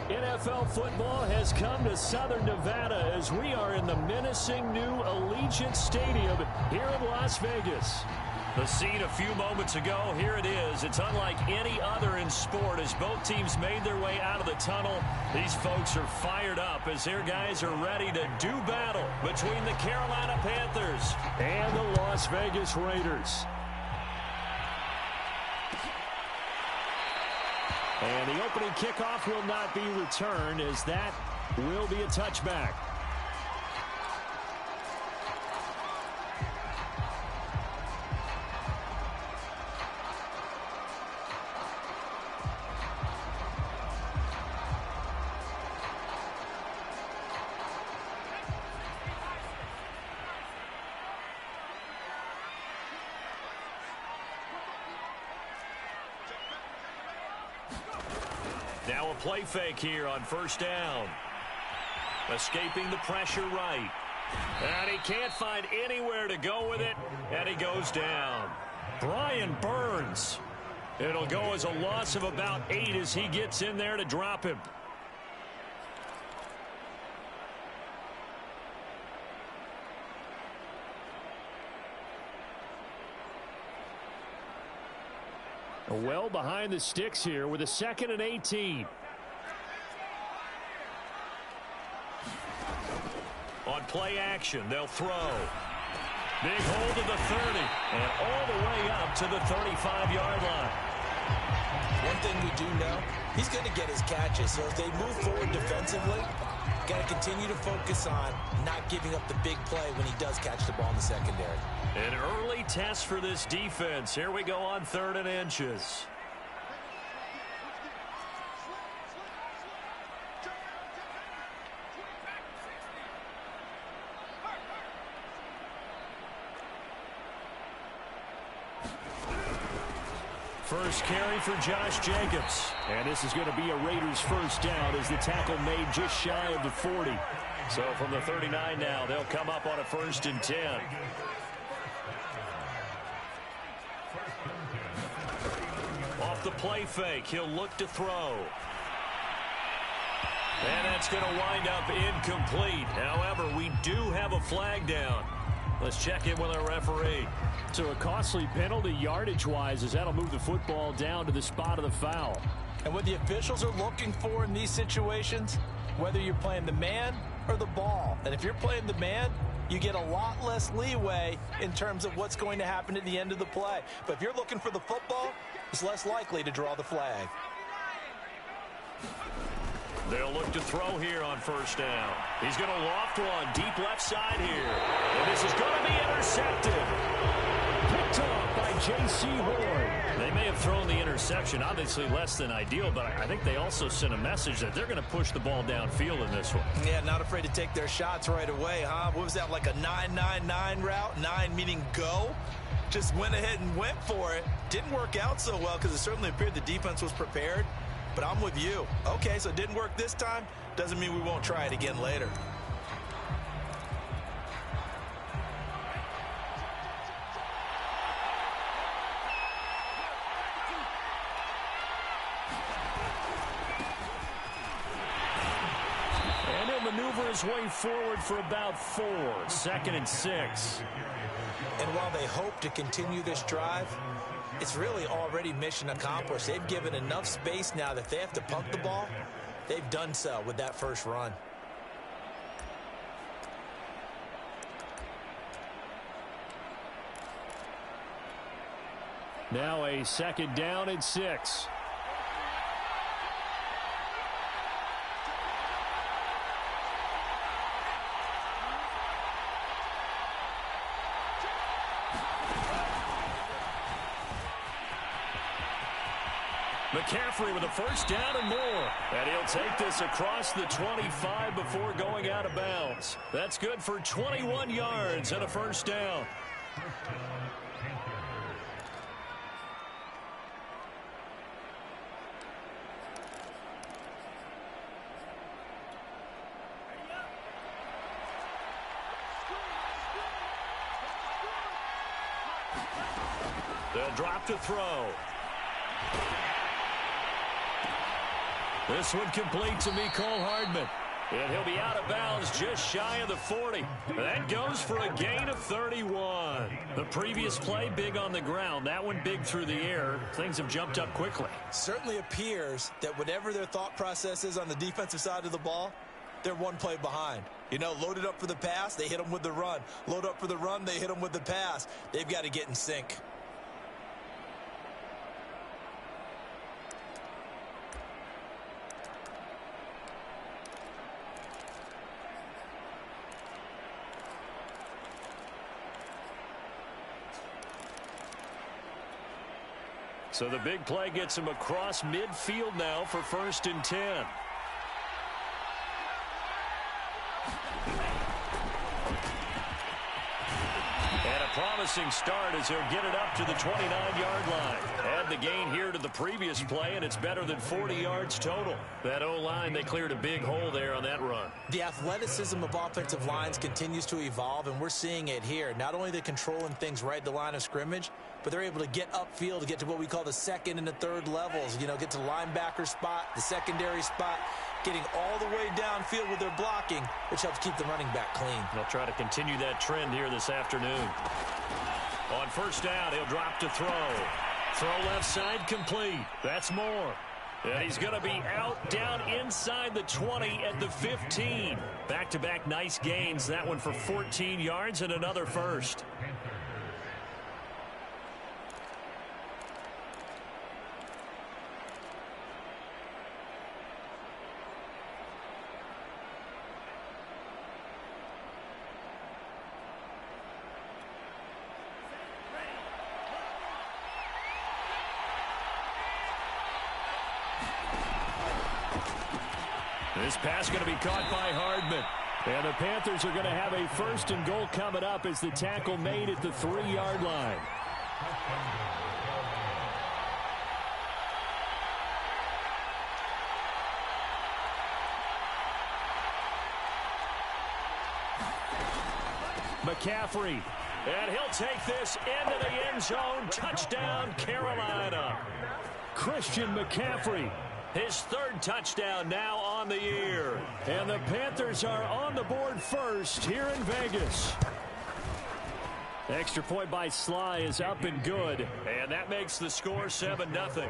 NFL football has come to Southern Nevada as we are in the menacing new Allegiant Stadium here in Las Vegas. The scene a few moments ago, here it is. It's unlike any other in sport as both teams made their way out of the tunnel. These folks are fired up as their guys are ready to do battle between the Carolina Panthers and the Las Vegas Raiders. And the opening kickoff will not be returned as that will be a touchback. Now a play fake here on first down. Escaping the pressure right. And he can't find anywhere to go with it, and he goes down. Brian Burns. It'll go as a loss of about 8 as he gets in there to drop him. Well behind the sticks here with a 2nd and 18. On play action, they'll throw. Big hold of the 30 and all the way up to the 35-yard line. One thing we do know, he's going to get his catches. So if they move forward defensively, got to continue to focus on not giving up the big play when he does catch the ball in the secondary. An early test for this defense. Here we go on 3rd and inches. First carry for Josh Jacobs. And this is going to be a Raiders first down as the tackle made just shy of the 40. So from the 39 now, they'll come up on a 1st and 10. Off the play fake, he'll look to throw. And that's going to wind up incomplete. However, we do have a flag down. Let's check in with our referee. So a costly penalty yardage-wise as that'll move the football down to the spot of the foul. And what the officials are looking for in these situations, whether you're playing the man or the ball. And if you're playing the man, you get a lot less leeway in terms of what's going to happen at the end of the play. But if you're looking for the football, it's less likely to draw the flag. They'll look to throw here on first down. He's going to loft one deep left side here. And this is going to be intercepted. Picked off by J.C. Horn. They may have thrown the interception, obviously less than ideal, but I think they also sent a message that they're going to push the ball downfield in this one. Yeah, not afraid to take their shots right away, huh? What was that, like a 9-9-9 route? 9 meaning go? Just went ahead and went for it. Didn't work out so well because it certainly appeared the defense was prepared. But I'm with you. Okay, so it didn't work this time. Doesn't mean we won't try it again later. And he'll maneuver his way forward for about 4. 2nd and 6. And while they hope to continue this drive, it's really already mission accomplished. They've given enough space now that if they have to punt the ball, they've done so with that first run. Now a 2nd down and 6. McCaffrey with a first down and more. And he'll take this across the 25 before going out of bounds. That's good for 21 yards and a first down. They'll drop to throw. This one complete to Mecole Hardman. And he'll be out of bounds just shy of the 40. That goes for a gain of 31. The previous play, big on the ground. That one big through the air. Things have jumped up quickly. Certainly appears that whatever their thought process is on the defensive side of the ball, they're one play behind. You know, loaded up for the pass, they hit them with the run. Load up for the run, they hit them with the pass. They've got to get in sync. So the big play gets him across midfield now for 1st and 10. And a promising start as he'll get it up to the 29-yard line. Add the gain here to the previous play, and it's better than 40 yards total. That O-line, they cleared a big hole there on that run. The athleticism of offensive lines continues to evolve, and we're seeing it here. Not only are they controlling things right at the line of scrimmage, but they're able to get upfield to get to what we call the second and the third levels. You know, get to the linebacker spot, the secondary spot, getting all the way downfield with their blocking, which helps keep the running back clean. They'll try to continue that trend here this afternoon. On 1st down, he'll drop to throw. Throw left side complete. That's Moore. And he's going to be out down inside the 20 at the 15. Back-to-back nice gains. That one for 14 yards and another first. This pass going to be caught by Hardman. And the Panthers are going to have a 1st and goal coming up as the tackle made at the 3-yard line. McCaffrey. And he'll take this into the end zone. Touchdown, Carolina. Christian McCaffrey. His 3rd touchdown now on the year. And the Panthers are on the board first here in Vegas. Extra point by Sly is up and good. And that makes the score 7-0.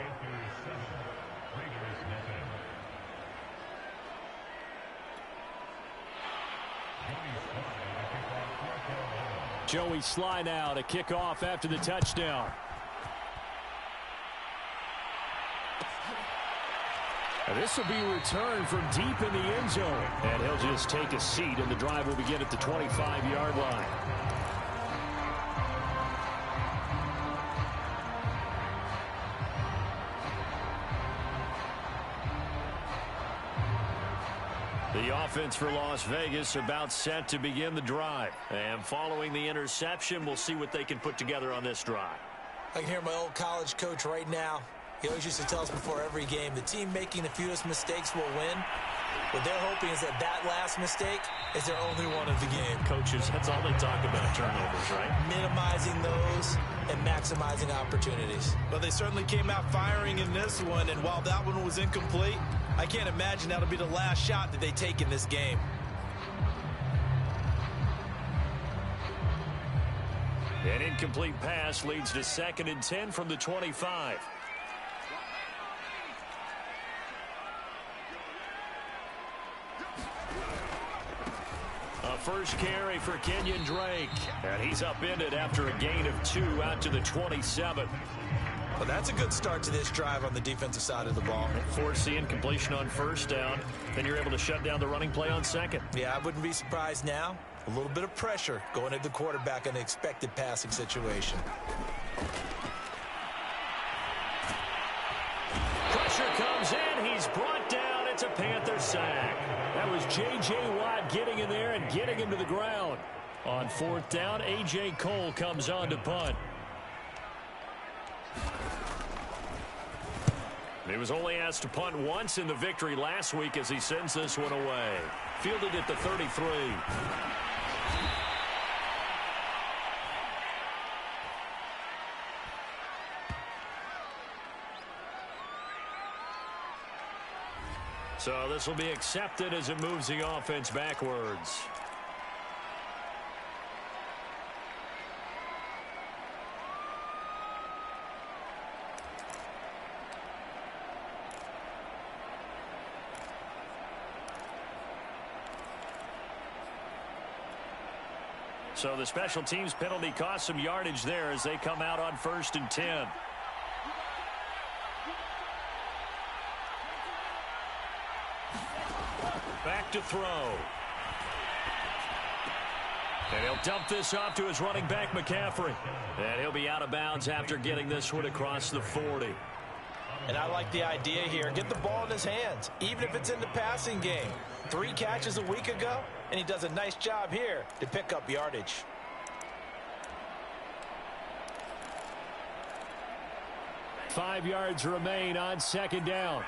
Joey Sly now to kick off after the touchdown. And this will be returned from deep in the end zone. And he'll just take a seat, and the drive will begin at the 25-yard line. The offense for Las Vegas about set to begin the drive. And following the interception, we'll see what they can put together on this drive. I can hear my old college coach right now. He always used to tell us before every game, the team making the fewest mistakes will win. What they're hoping is that that last mistake is their only one of the game. Coaches, that's all they talk about, turnovers, right? Minimizing those and maximizing opportunities. Well, they certainly came out firing in this one, and while that one was incomplete, I can't imagine that'll be the last shot that they take in this game. An incomplete pass leads to 2nd and 10 from the 25. First carry for Kenyon Drake. And he's upended after a gain of 2 out to the 27. Well, that's a good start to this drive on the defensive side of the ball. Force the incompletion on 1st down. Then you're able to shut down the running play on 2nd. Yeah, I wouldn't be surprised now. A little bit of pressure going at the quarterback in an expected passing situation. Pressure comes in. He's brought down. It's a Panther sack. That was J.J. Watt getting in there and getting him to the ground. On 4th down, A.J. Cole comes on to punt. He was only asked to punt once in the victory last week as he sends this one away. Fielded at the 33. So this will be accepted as it moves the offense backwards. So the special teams penalty cost some yardage there as they come out on 1st and 10. Back to throw. And he'll dump this off to his running back, McCaffrey. And he'll be out of bounds after getting this one across the 40. And I like the idea here. Get the ball in his hands, even if it's in the passing game. 3 catches a week ago, and he does a nice job here to pick up yardage. Five yards remain on 2nd down.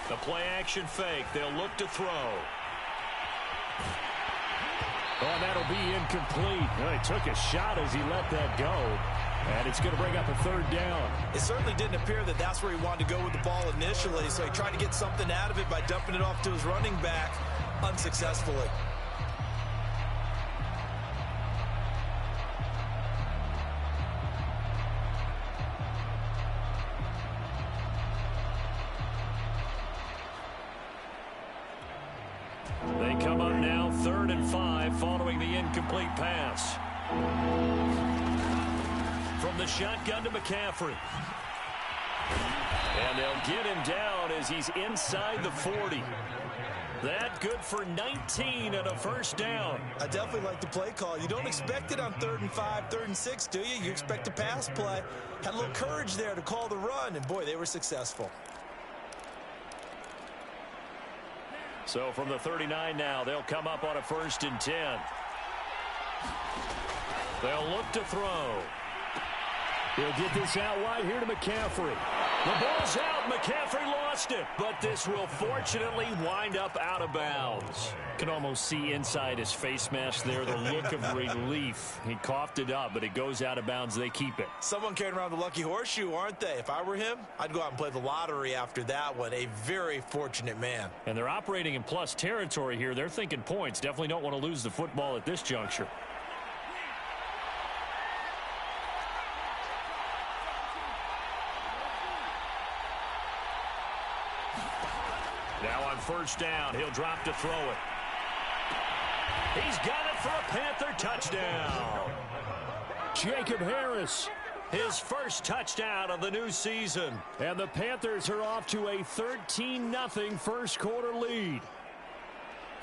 The play action fake. They'll look to throw. Oh, that'll be incomplete. Well, he took a shot as he let that go. And it's going to bring up a 3rd down. It certainly didn't appear that that's where he wanted to go with the ball initially, so he tried to get something out of it by dumping it off to his running back unsuccessfully. They come up now 3rd and 5 following the incomplete pass. From the shotgun to McCaffrey. And they'll get him down as he's inside the 40. That good for 19 and a 1st down. I definitely like the play call. You don't expect it on 3rd and 5, 3rd and 6, do you? You expect a pass play. Had a little courage there to call the run, and boy, they were successful. So from the 39 now, they'll come up on a 1st and 10. They'll look to throw. He'll get this out wide here to McCaffrey. The ball's out. McCaffrey lost it. But this will fortunately wind up out of bounds. Can almost see inside his face mask there the look of relief. He coughed it up, but it goes out of bounds. They keep it. Someone carrying around the lucky horseshoe, aren't they? If I were him, I'd go out and play the lottery after that one. A very fortunate man. And they're operating in plus territory here. They're thinking points. Definitely don't want to lose the football at this juncture. Now on 1st down, he'll drop to throw it. He's got it for a Panther touchdown. Jacob Harris, his 1st touchdown of the new season. And the Panthers are off to a 13-0 1st quarter lead.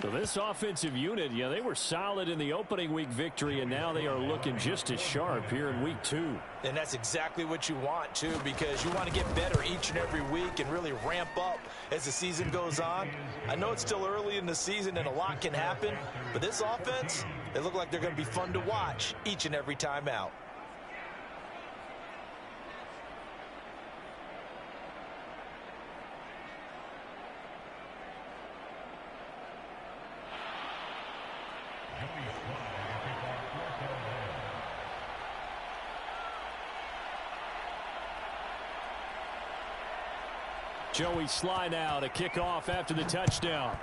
So this offensive unit, yeah, they were solid in the opening week victory, and now they are looking just as sharp here in week 2. And that's exactly what you want, too, because you want to get better each and every week and really ramp up as the season goes on. I know it's still early in the season and a lot can happen, but this offense, they look like they're going to be fun to watch each and every time out. Joey Sly now to kick off after the touchdown.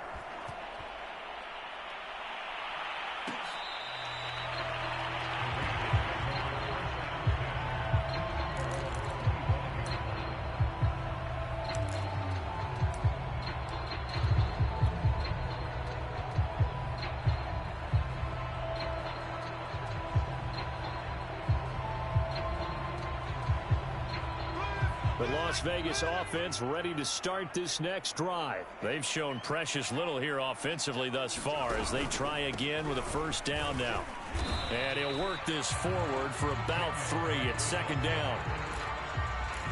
The Las Vegas offense ready to start this next drive. They've shown precious little here offensively thus far as they try again with a 1st down now. And he'll work this forward for about 3 at 2nd down.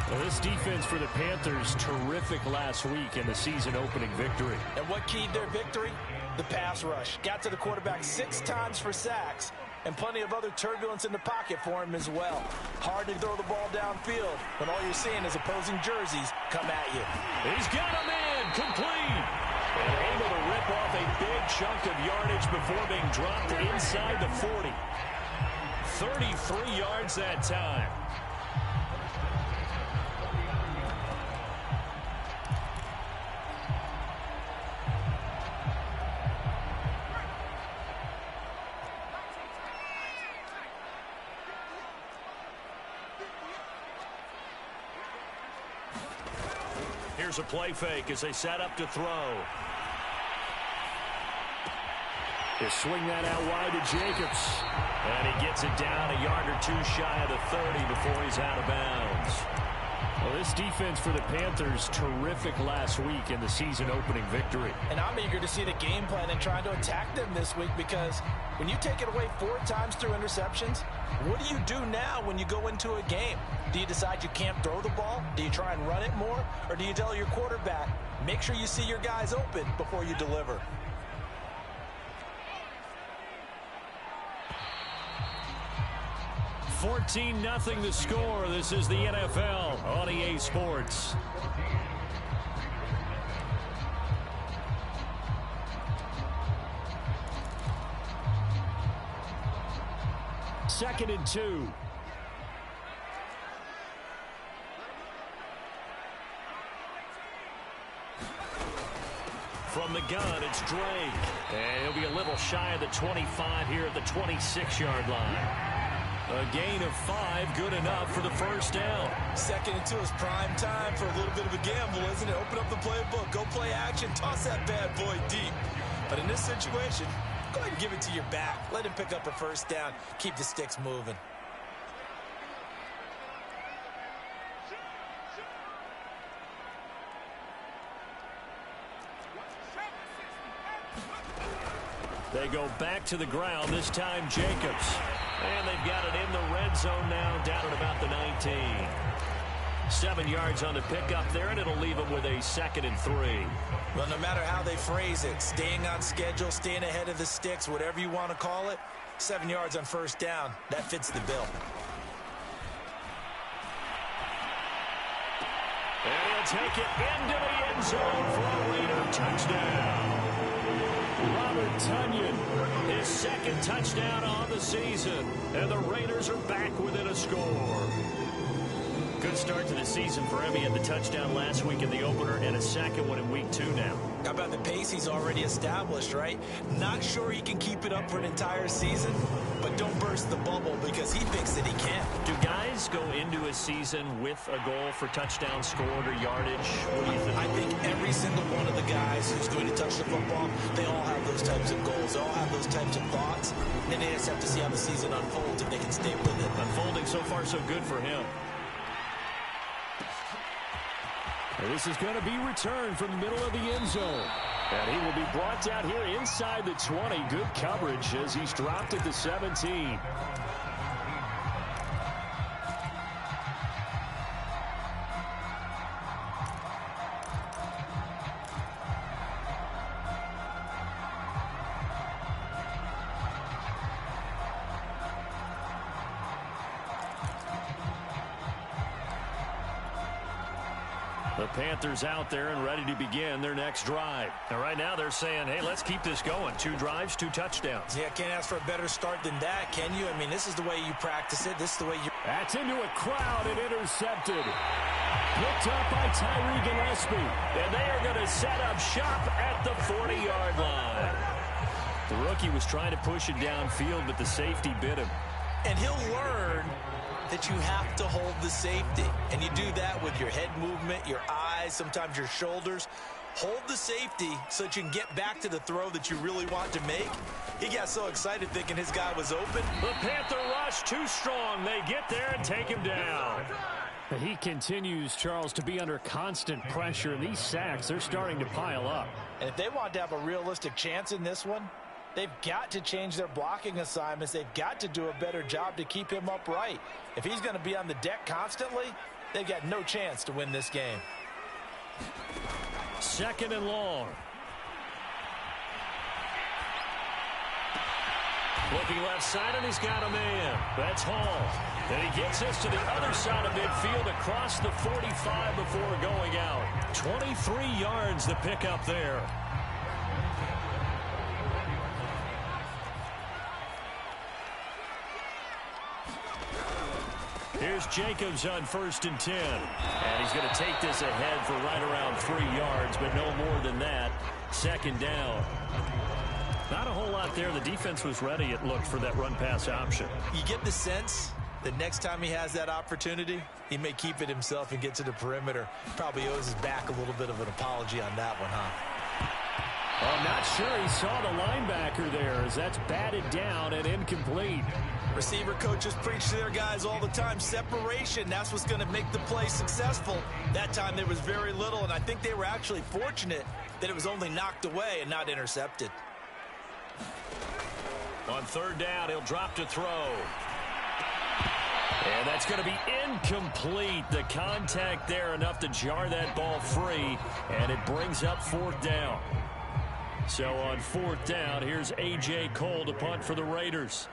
Well, this defense for the Panthers, terrific last week in the season opening victory. And what keyed their victory? The pass rush. Got to the quarterback 6 times for sacks. And plenty of other turbulence in the pocket for him as well. Hard to throw the ball downfield when all you're seeing is opposing jerseys come at you. He's got a man complete. And able to rip off a big chunk of yardage before being dropped inside the 40. 33 yards that time. Here's a play fake as they set up to throw. They swing that out wide to Jacobs. And he gets it down a yard or two shy of the 30 before he's out of bounds. Well, this defense for the Panthers, terrific last week in the season-opening victory. And I'm eager to see the game plan and trying to attack them this week, because when you take it away 4 times through interceptions, what do you do now when you go into a game? Do you decide you can't throw the ball? Do you try and run it more? Or do you tell your quarterback, make sure you see your guys open before you deliver? 14-0 the score. This is the NFL on EA Sports. Second and 2. From the gun, it's Drake. And he'll be a little shy of the 25 here at the 26-yard line. A gain of 5, good enough for the first down. Second and 2 is prime time for a little bit of a gamble, isn't it? Open up the playbook, go play action, toss that bad boy deep. But in this situation, go ahead and give it to your back. Let him pick up a first down. Keep the sticks moving. They go back to the ground, this time Jacobs. And they've got it in the red zone now, down at about the 19. 7 yards on the pickup there, and it'll leave them with a 2nd and 3. Well, no matter how they phrase it, staying on schedule, staying ahead of the sticks, whatever you want to call it, 7 yards on first down, that fits the bill. And he'll take it into the end zone for a Raider touchdown. Robert Tonyan, his 2nd touchdown on the season. And the Raiders are back within a score. Good start to the season for him. He had the touchdown last week in the opener and a 2nd one in week 2 now. How about the pace he's already established, right? Not sure he can keep it up for an entire season, but don't burst the bubble because he thinks that he can. Do guys go into a season with a goal for touchdown scored or yardage? What do you think? I think every single one of the guys who's going to touch the football, they all have those types of goals. They all have those types of thoughts. And they just have to see how the season unfolds if they can stay with it. Unfolding so far so good for him. And this is going to be returned from the middle of the end zone. And he will be brought down here inside the 20. Good coverage as he's dropped at the 17. The Panthers out there and ready to begin their next drive. And right now they're saying, hey, let's keep this going. 2 drives, 2 touchdowns. Yeah, can't ask for a better start than that, can you? I mean, this is the way you practice it. This is the way you... That's into a crowd and intercepted. Picked up by Tyree Gillespie. And they are going to set up shop at the 40-yard line. The rookie was trying to push it downfield, but the safety bit him. And he'll learn that you have to hold the safety. And you do that with your head movement, your eyes, sometimes your shoulders. Hold the safety so that you can get back to the throw that you really want to make. He got so excited thinking his guy was open. The Panther rush too strong. They get there and take him down. He continues, Charles, to be under constant pressure. And these sacks, they're starting to pile up. And if they want to have a realistic chance in this one, they've got to change their blocking assignments. They've got to do a better job to keep him upright. If he's going to be on the deck constantly, they've got no chance to win this game. 2nd and long. Looking left side, and he's got a man. That's Hall. And he gets us to the other side of midfield across the 45 before going out. 23 yards the pickup there. Here's Jacobs on 1st and 10. And he's going to take this ahead for right around 3 yards, but no more than that. 2nd down. Not a whole lot there. The defense was ready, it looked, for that run-pass option. You get the sense the next time he has that opportunity, he may keep it himself and get to the perimeter. Probably owes his back a little bit of an apology on that one, huh? I'm not sure he saw the linebacker there as that's batted down and incomplete. Receiver coaches preach to their guys all the time. Separation, that's what's going to make the play successful. That time there was very little, and I think they were actually fortunate that it was only knocked away and not intercepted. On third down, he'll drop to throw. And that's going to be incomplete. The contact there enough to jar that ball free, and it brings up fourth down. So on fourth down, here's A.J. Cole to punt for the Raiders.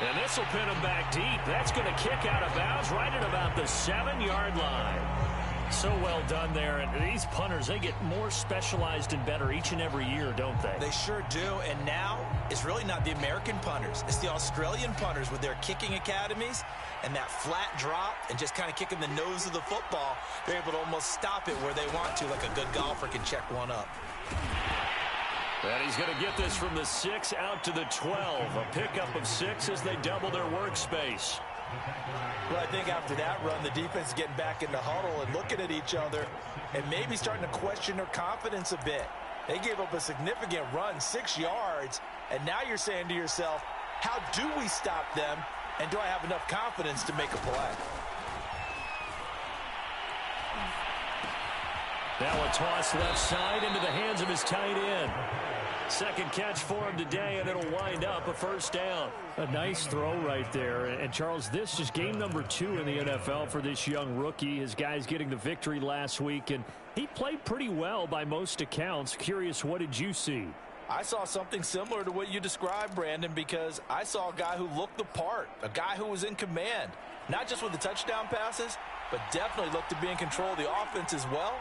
And this will pin him back deep. That's going to kick out of bounds right at about the 7-yard line. So well done there. And these punters, they get more specialized and better each and every year, don't they? They sure do. And now it's really not the American punters. It's the Australian punters with their kicking academies and that flat drop and just kind of kicking the nose of the football. They're able to almost stop it where they want to, like a good golfer can check one up. And he's going to get this from the 6 out to the 12. A pickup of 6 as they double their workspace. Well, I think after that run, the defense is getting back in the huddle and looking at each other and maybe starting to question their confidence a bit. They gave up a significant run, 6 yards, and now you're saying to yourself, how do we stop them, and do I have enough confidence to make a play? Now a toss left side into the hands of his tight end. Second catch for him today, and it'll wind up a first down. A nice throw right there. And Charles, this is game number 2 in the NFL for this young rookie. His guys getting the victory last week, and he played pretty well by most accounts. Curious, what did you see? I saw something similar to what you described, Brandon, because I saw a guy who looked the part, a guy who was in command, not just with the touchdown passes, but definitely looked to be in control of the offense as well.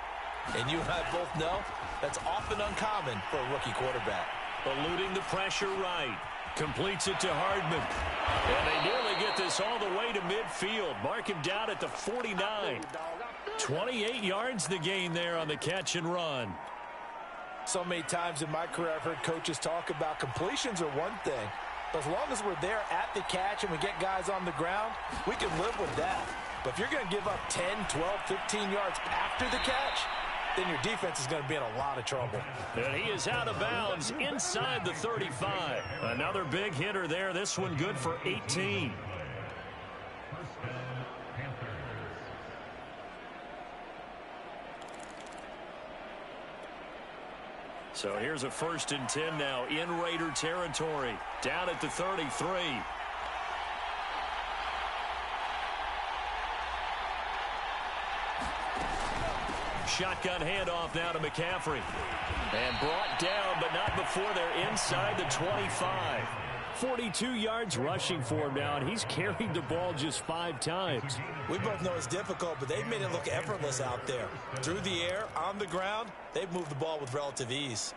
And you and I both know that's often uncommon for a rookie quarterback. Eluding the pressure right. Completes it to Hardman. And they nearly get this all the way to midfield. Mark him down at the 49. 28 yards the gain there on the catch and run. So many times in my career I've heard coaches talk about completions are one thing. But as long as we're there at the catch and we get guys on the ground, we can live with that. But if you're going to give up 10, 12, 15 yards after the catch, then your defense is going to be in a lot of trouble. And he is out of bounds inside the 35. Another big hitter there. This one good for 18. So here's a 1st and 10 now in Raider territory. Down at the 33. Shotgun handoff now to McCaffrey. And brought down, but not before they're inside the 25. 42 yards rushing for him now, and he's carried the ball just 5 times. We both know it's difficult, but they've made it look effortless out there. Through the air, on the ground, they've moved the ball with relative ease.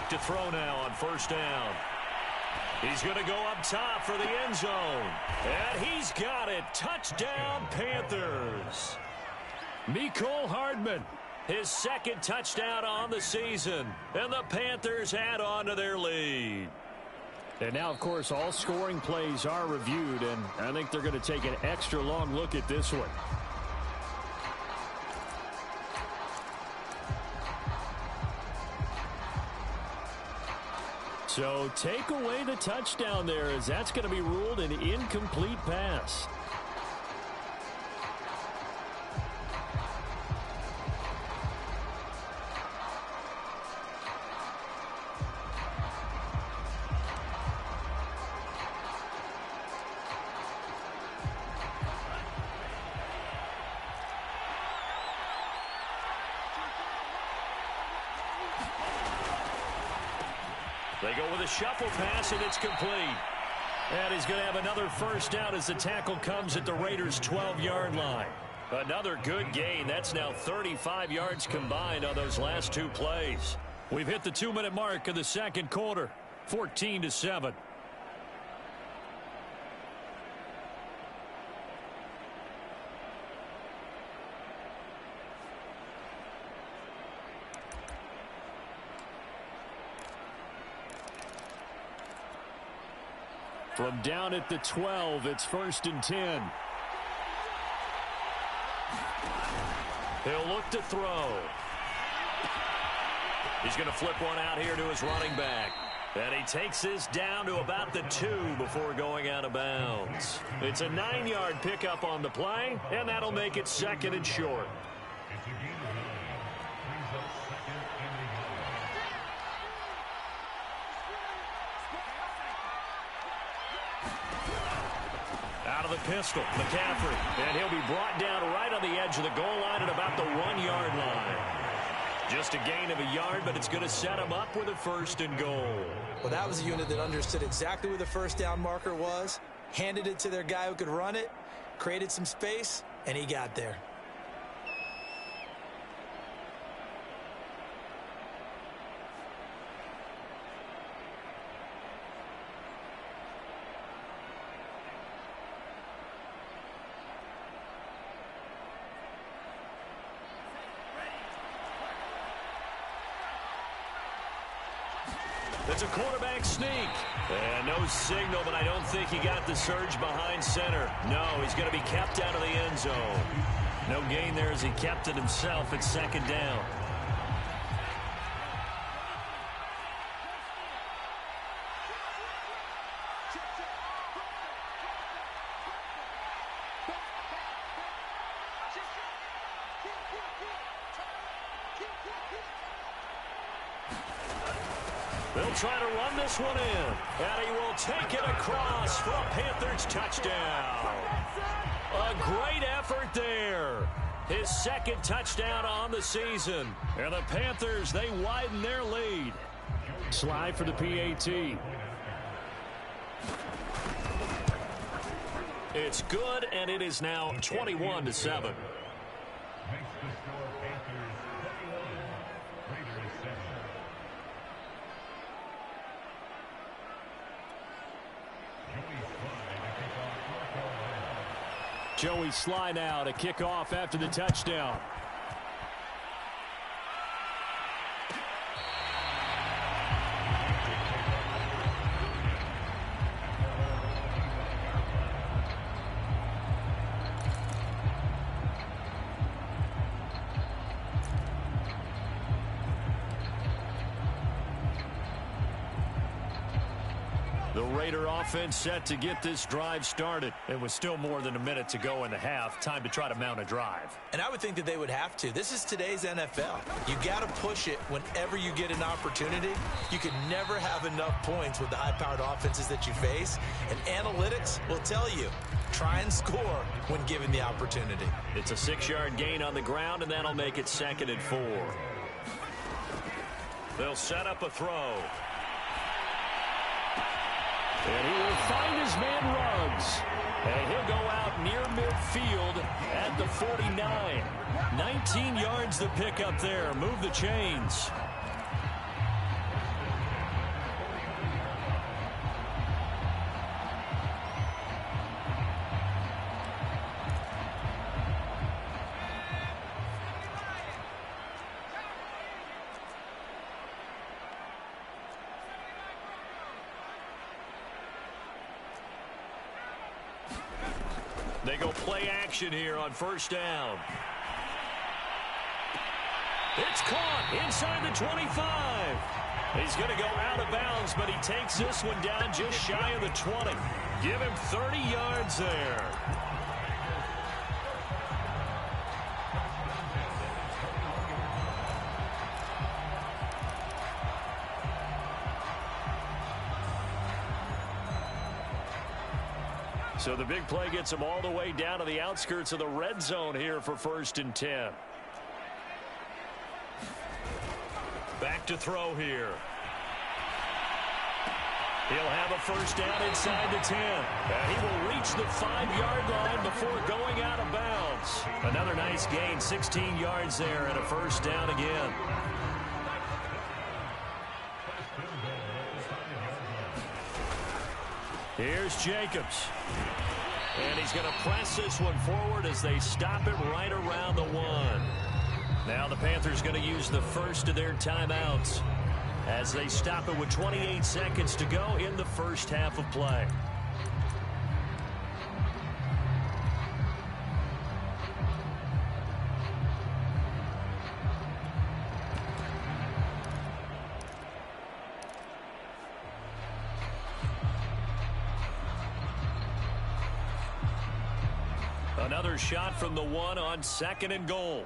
To throw now on 1st down. He's going to go up top for the end zone. And he's got it. Touchdown, Panthers. Mecole Hardman, his 2nd touchdown on the season. And the Panthers add on to their lead. And now, of course, all scoring plays are reviewed, and I think they're going to take an extra long look at this one. So take away the touchdown there, as that's going to be ruled an incomplete pass. They go with a shuffle pass, and it's complete. And he's going to have another 1st down as the tackle comes at the Raiders' 12-yard line. Another good gain. That's now 35 yards combined on those last 2 plays. We've hit the 2-minute mark of the second quarter, 14-7. From down at the 12, it's 1st and 10. He'll look to throw. He's going to flip one out here to his running back. And he takes this down to about the 2 before going out of bounds. It's a 9-yard pickup on the play, and that'll make it 2nd and short. Out of the pistol, McCaffrey. And he'll be brought down right on the edge of the goal line at about the 1-yard line. Just a gain of a yard, but it's going to set him up with a 1st and goal. Well, that was a unit that understood exactly where the first down marker was, handed it to their guy who could run it, created some space, and he got there. It's a quarterback sneak. And no signal, but I don't think he got the surge behind center. No, he's going to be kept out of the end zone. No gain there as he kept it himself at 2nd down. They'll try to run this one in, and he will take it across for a Panthers touchdown. A great effort there. His 2nd touchdown on the season. And the Panthers, they widen their lead. Slide for the PAT. It's good, and it is now 21-7. Joey Sly now to kick off after the touchdown. The Raider offense set to get this drive started. It was still more than a minute to go in the half. Time to try to mount a drive. And I would think that they would have to. This is today's NFL. You got to push it whenever you get an opportunity. You can never have enough points with the high-powered offenses that you face. And analytics will tell you, try and score when given the opportunity. It's a 6-yard gain on the ground, and that'll make it 2nd and 4. They'll set up a throw. And he will find his man Ruggs. And he'll go out near midfield at the 49. 19 yards to pick up there. Move the chains. They go play action here on 1st down. It's caught inside the 25. He's going to go out of bounds, but he takes this one down just shy of the 20. Give him 30 yards there. So the big play gets him all the way down to the outskirts of the red zone here for 1st and 10. Back to throw here. He'll have a 1st down inside the 10. And he will reach the 5-yard line before going out of bounds. Another nice gain, 16 yards there, and a 1st down again. Here's Jacobs. And he's going to press this one forward as they stop it right around the 1. Now the Panthers going to use the first of their timeouts as they stop it with 28 seconds to go in the first half of play. Another shot from the 1 on 2nd and goal.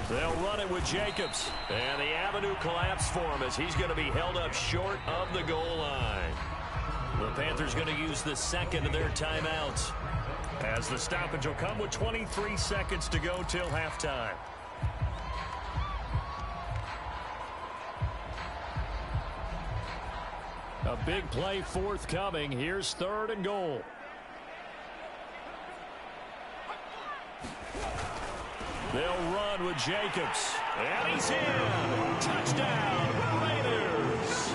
They'll run it with Jacobs. And the avenue collapsed for him as he's going to be held up short of the goal line. The Panthers going to use the second of their timeouts as the stoppage will come with 23 seconds to go till halftime. A big play forthcoming. Here's 3rd and goal. They'll run with Jacobs. And he's in. Touchdown, Raiders.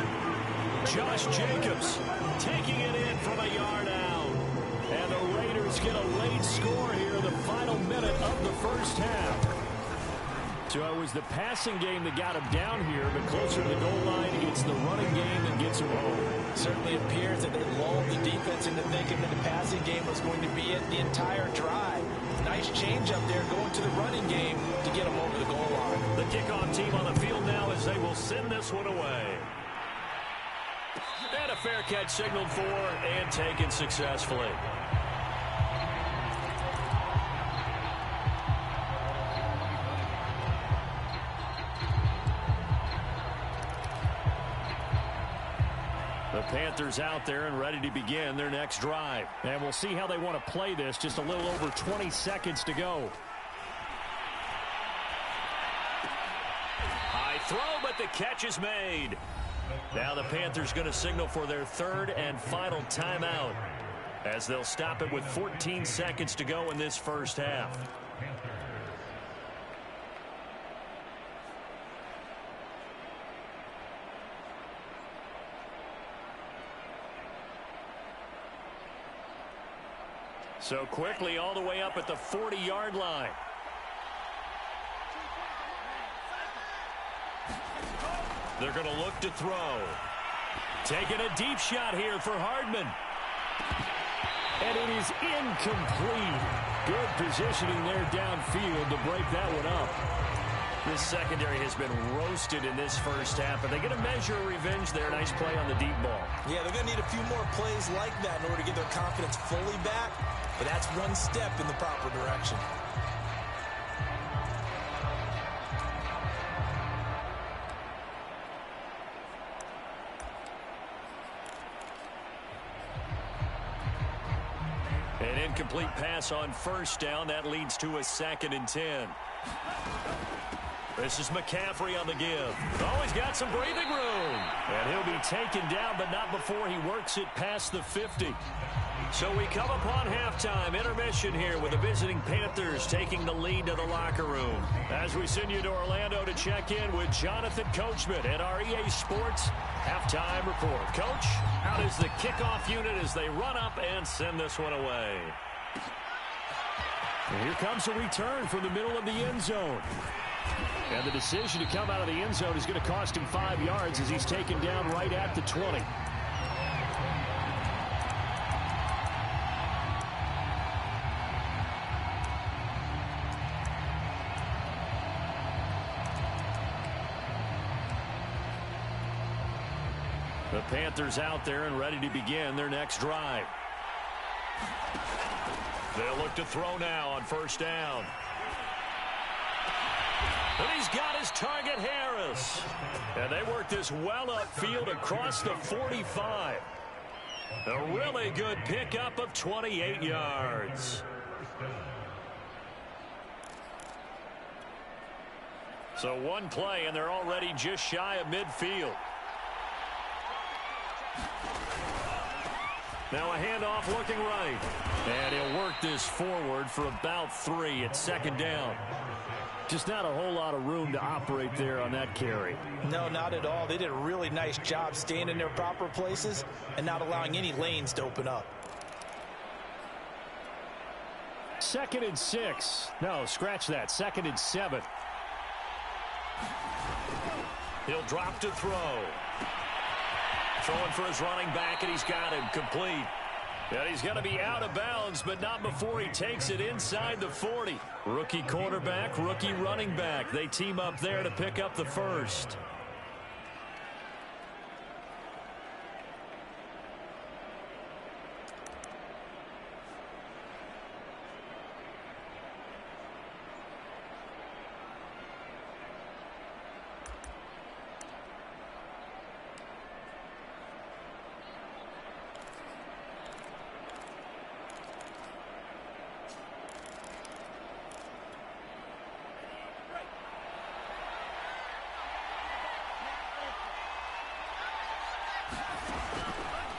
Josh Jacobs taking it in from a yard out. And the Raiders get a late score here in the final minute of the first half. So it was the passing game that got him down here, but closer to the goal line, it's the running game that gets him home. Certainly appears that they lulled the defense into thinking that the passing game was going to be it the entire drive. Nice change up there going to the running game to get him over the goal line. The kickoff team on the field now as they will send this one away. And a fair catch signaled for and taken successfully. The Panthers out there and ready to begin their next drive. And we'll see how they want to play this. Just a little over 20 seconds to go. High throw, but the catch is made. Now the Panthers going to signal for their 3rd and final timeout as they'll stop it with 14 seconds to go in this first half. So quickly all the way up at the 40-yard line. They're going to look to throw. Taking a deep shot here for Hardman. And it is incomplete. Good positioning there downfield to break that one up. This secondary has been roasted in this first half, but they get a measure of revenge there. Nice play on the deep ball. Yeah, they're going to need a few more plays like that in order to get their confidence fully back, but that's one step in the proper direction. An incomplete pass on first down. That leads to a 2nd and 10. This is McCaffrey on the give. Oh, he's got some breathing room. And he'll be taken down, but not before he works it past the 50. So we come upon halftime intermission here with the visiting Panthers taking the lead to the locker room. As we send you to Orlando to check in with Jonathan Coachman at our EA Sports halftime report. Coach, how does the kickoff unit as they run up and send this one away? And here comes a return from the middle of the end zone. And the decision to come out of the end zone is going to cost him 5 yards as he's taken down right at the 20. The Panthers out there and ready to begin their next drive. They'll look to throw now on first down. And he's got his target, Harris. And they work this well upfield across the 45. A really good pickup of 28 yards. So one play, and they're already just shy of midfield. Now a handoff looking right. And he'll work this forward for about 3 at second down. Just not a whole lot of room to operate there on that carry. No, not at all. They did a really nice job staying in their proper places and not allowing any lanes to open up. 2nd and 6. No, scratch that. 2nd and 7. He'll drop to throw. Throwing for his running back, and he's got him complete. And he's going to be out of bounds, but not before he takes it inside the 40. Rookie quarterback, rookie running back. They team up there to pick up the first.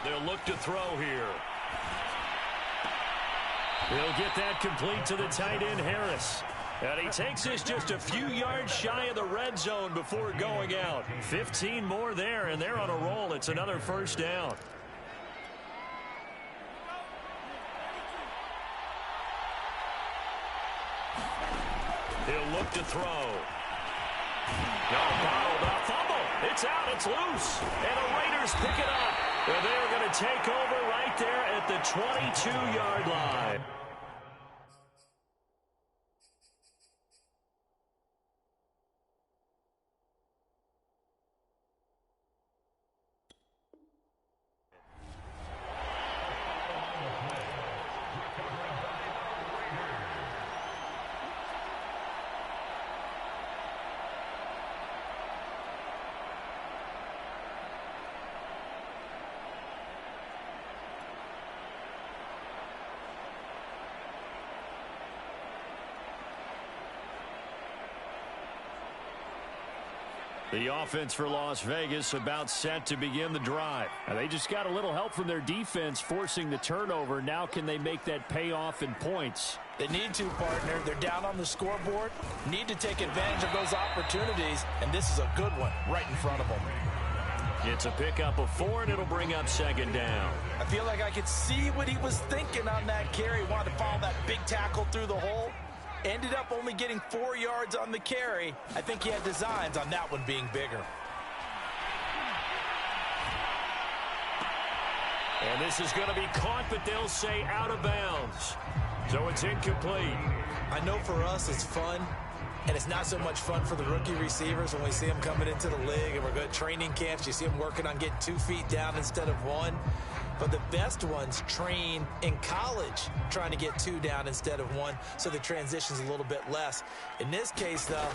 They'll look to throw here. He'll get that complete to the tight end, Harris. And he takes this just a few yards shy of the red zone before going out. 15 more there, and they're on a roll. It's another first down. He'll look to throw. No, bottled up, fumble. It's out, it's loose. And the Raiders pick it up. And they're going to take over right there at the 22-yard line. The offense for Las Vegas about set to begin the drive. Now, they just got a little help from their defense forcing the turnover. Now can they make that pay off in points? They need to, partner. They're down on the scoreboard. Need to take advantage of those opportunities, and this is a good one right in front of them. It's a pickup of 4, and it'll bring up second down. I feel like I could see what he was thinking on that carry. Wanted to follow that big tackle through the hole. Ended up only getting 4 yards on the carry. I think he had designs on that one being bigger. And this is going to be caught, but they'll say out of bounds. So it's incomplete. I know for us it's fun, and it's not so much fun for the rookie receivers when we see them coming into the league and we're good training camps. You see them working on getting 2 feet down instead of 1. But the best ones train in college trying to get 2 down instead of 1, so the transition's a little bit less. In this case, though,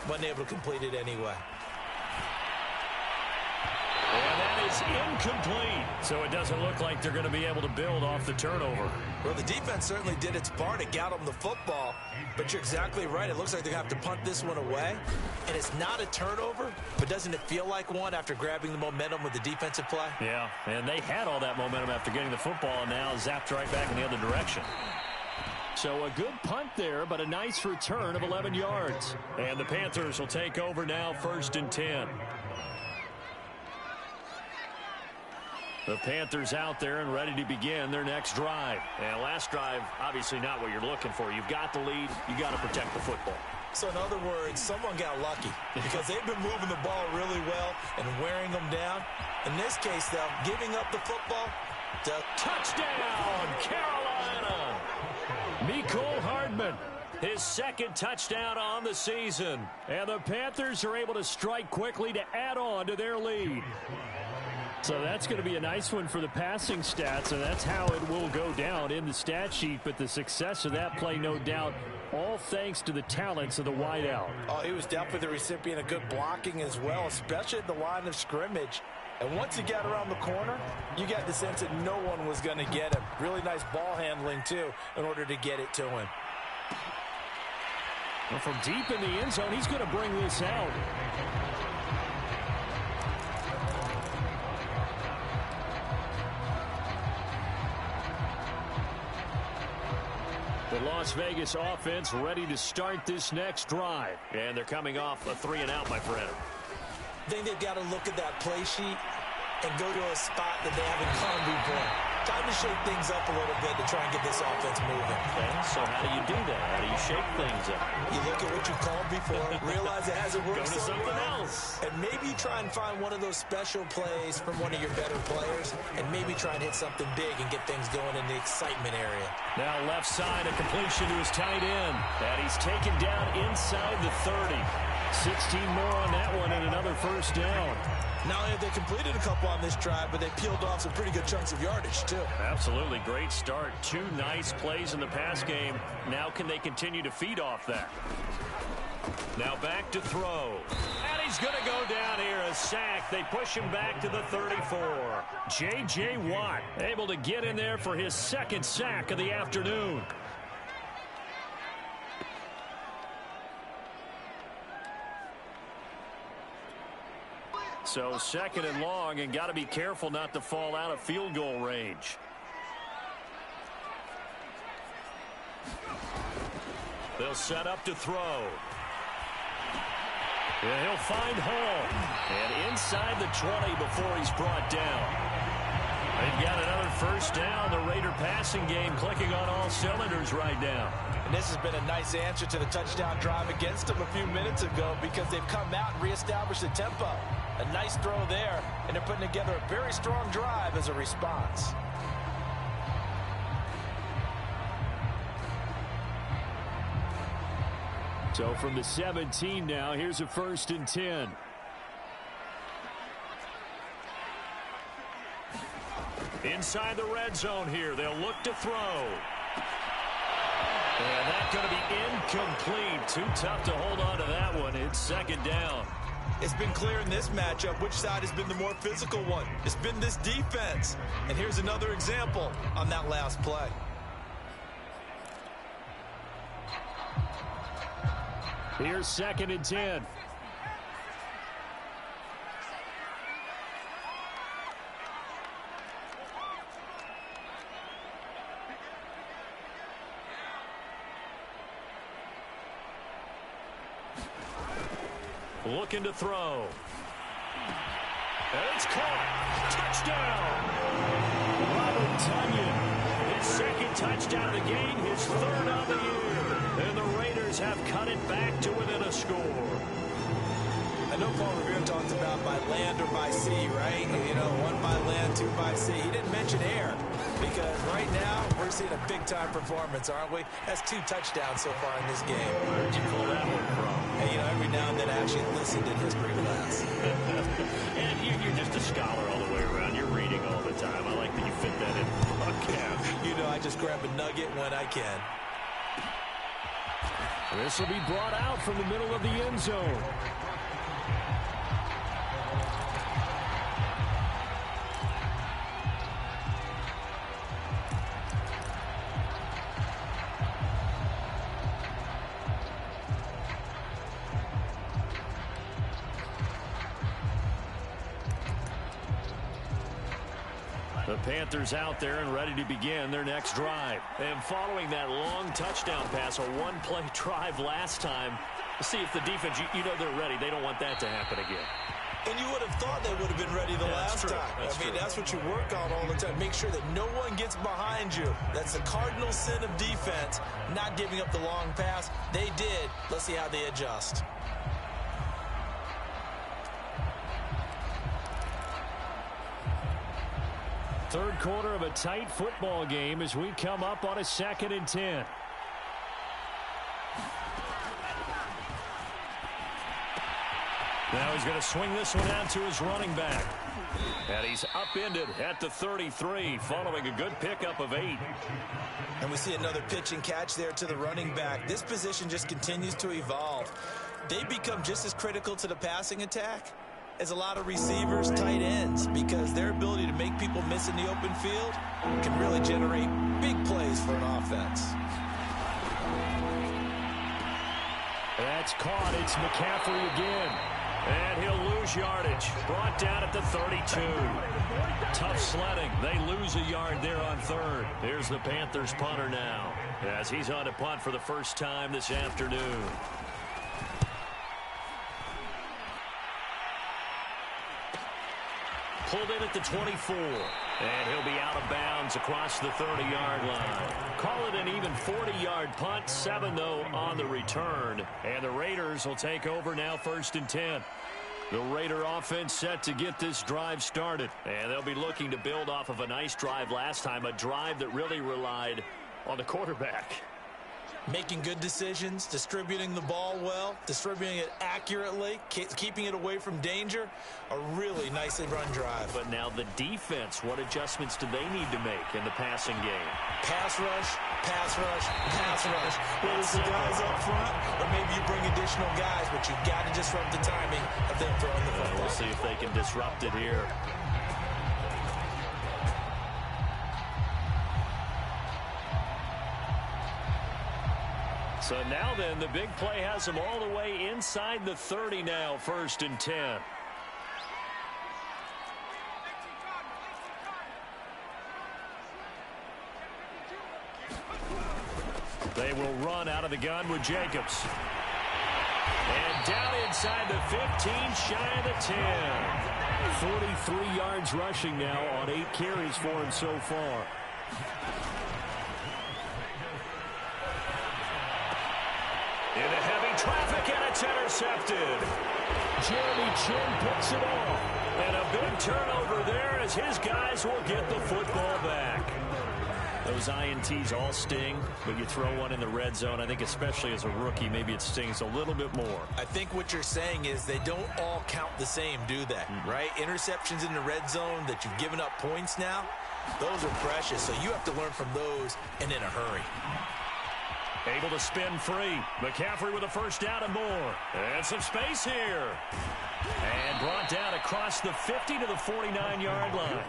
wasn't able to complete it anyway. And that is incomplete. So it doesn't look like they're going to be able to build off the turnover. Well, the defense certainly did its part to get them the football, but you're exactly right. It looks like they're going to have to punt this one away, and it's not a turnover, but doesn't it feel like one after grabbing the momentum with the defensive play? Yeah, and they had all that momentum after getting the football, and now zapped right back in the other direction. So a good punt there, but a nice return of 11 yards. And the Panthers will take over now, 1st and 10. The Panthers out there and ready to begin their next drive. And last drive, obviously not what you're looking for. You've got the lead. You got to protect the football. So in other words, someone got lucky because they've been moving the ball really well and wearing them down. In this case, though, giving up the football. Touchdown, Carolina! Mecole Hardman, his 2nd touchdown on the season. And the Panthers are able to strike quickly to add on to their lead. So that's going to be a nice one for the passing stats, and that's how it will go down in the stat sheet. But the success of that play, no doubt, all thanks to the talents of the wideout. Oh, he was definitely the recipient of good blocking as well, especially at the line of scrimmage. And once he got around the corner, you got the sense that no one was going to get him. Really nice ball handling, too, in order to get it to him. Well, from deep in the end zone, he's going to bring this out. The Las Vegas offense ready to start this next drive. And they're coming off a 3-and-out, my friend. I think they've got to look at that play sheet and go to a spot that they haven't gone before. Time to shake things up a little bit to try and get this offense moving. Okay, so how do you do that? How do you shake things up? You look at what you called before, realize it hasn't worked Go to so something well, else. and maybe try and find one of those special plays from one of your better players, and maybe try and hit something big and get things going in the excitement area. Now left side, a completion to his tight end. And he's taken down inside the 30. 16 more on that one and another first down. Not only have they completed a couple on this drive, but they peeled off some pretty good chunks of yardage, too. Absolutely great start. 2 nice plays in the pass game. Now can they continue to feed off that? Now back to throw. And he's going to go down here. A sack. They push him back to the 34. J.J. Watt able to get in there for his second sack of the afternoon. So second and long, and got to be careful not to fall out of field goal range. They'll set up to throw. And he'll find Hall. And inside the 20 before he's brought down. They've got another first down. The Raider passing game clicking on all cylinders right now. And this has been a nice answer to the touchdown drive against them a few minutes ago because they've come out and reestablished the tempo. A nice throw there, and they're putting together a very strong drive as a response. So from the 17 now, here's a 1st and 10. Inside the red zone here, they'll look to throw. And that's going to be incomplete. Too tough to hold on to that one. It's second down. It's been clear in this matchup which side has been the more physical one. It's been this defense. And here's another example on that last play. Here's 2nd and 10. Looking to throw. And it's caught. Touchdown. Robert Tonyan. His second touchdown of the game, his 3rd of the year. And the Raiders have cut it back to within a score. I know Paul Revere talks about by land or by sea, right? You know, 1 by land, 2 by sea. He didn't mention air because right now we're seeing a big-time performance, aren't we? That's 2 touchdowns so far in this game. Where'd you pull that one from? And, you know, every now and then I actually listened in history class. And you're just a scholar all the way around. You're reading all the time. I like that you fit that in the podcast. You know, I just grab a nugget when I can. This will be brought out from the middle of the end zone. The Panthers out there and ready to begin their next drive. And following that long touchdown pass, a 1-play drive last time, see if the defense, you know they're ready. They don't want that to happen again. And you would have thought they would have been ready the last time. I mean, that's what you work on all the time. Make sure that no one gets behind you. That's the cardinal sin of defense, not giving up the long pass. They did. Let's see how they adjust. Third quarter of a tight football game as we come up on a 2nd and 10. Now he's going to swing this one out to his running back. And he's upended at the 33 following a good pickup of 8. And we see another pitch and catch there to the running back. This position just continues to evolve. They become just as critical to the passing attack as a lot of receivers, tight ends, because their ability to make people miss in the open field can really generate big plays for an offense. That's caught. It's McCaffrey again. And he'll lose yardage. Brought down at the 32. Tough sledding. They lose a yard there on 3rd. Here's the Panthers punter now. as he's on to punt for the first time this afternoon. Pulled in at the 24. And he'll be out of bounds across the 30-yard line. Call it an even 40-yard punt. 7, though, on the return. And the Raiders will take over now, 1st and 10. The Raider offense set to get this drive started. And they'll be looking to build off of a nice drive last time, a drive that really relied on the quarterback. Making good decisions, distributing the ball well, distributing it accurately, keeping it away from danger. A really nicely run drive. But now the defense, what adjustments do they need to make in the passing game? Pass rush, pass rush, pass rush. Whether it's the guys up front or maybe you bring additional guys, but you've got to disrupt the timing of them throwing the football. We'll see if they can disrupt it here. So now then, the big play has them all the way inside the 30 now, 1st and 10. They will run out of the gun with Jacobs. And down inside the 15, shy of the 10. 43 yards rushing now on 8 carries for him so far. Into heavy traffic, and it's intercepted. Jeremy Chin picks it off. And a big turnover there as his guys will get the football back. Those INTs all sting, but you throw one in the red zone, I think especially as a rookie, maybe it stings a little bit more. I think what you're saying is they don't all count the same, do they? Right? Interceptions in the red zone that you've given up points now, those are precious. So you have to learn from those and in a hurry. Able to spin free. McCaffrey with a first down and more. And some space here. And brought down across the 50 to the 49-yard line.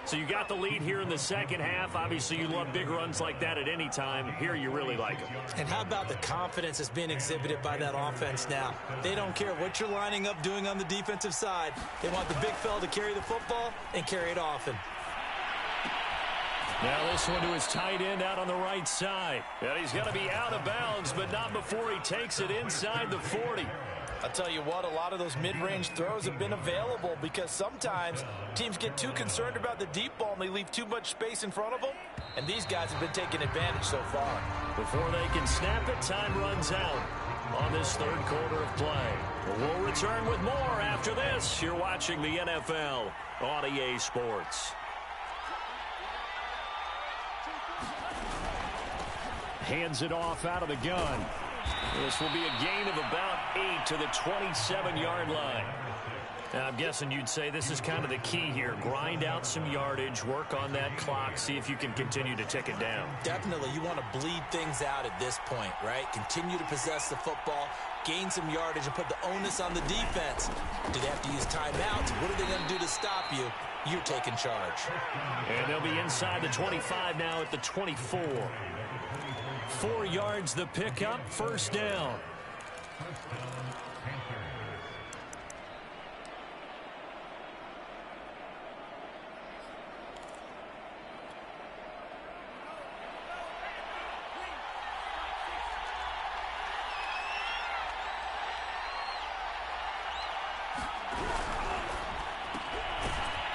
So you got the lead here in the second half. Obviously, you love big runs like that at any time. Here, you really like them. And how about the confidence that's being exhibited by that offense now? They don't care what you're lining up doing on the defensive side. They want the big fella to carry the football and carry it often. Now this one to his tight end out on the right side. And he's going to be out of bounds, but not before he takes it inside the 40. I'll tell you what, a lot of those mid-range throws have been available because sometimes teams get too concerned about the deep ball and they leave too much space in front of them. And these guys have been taking advantage so far. Before they can snap it, time runs out on this third quarter of play. We'll return with more after this. You're watching the NFL on EA Sports. Hands it off out of the gun. This will be a gain of about 8 to the 27-yard line. Now, I'm guessing you'd say this is kind of the key here. Grind out some yardage, work on that clock, see if you can continue to tick it down. Definitely. You want to bleed things out at this point, right? Continue to possess the football, gain some yardage, and put the onus on the defense. Do they have to use timeouts? What are they going to do to stop you? You're taking charge. And they'll be inside the 25 now at the 24. 4 yards the pickup, first down.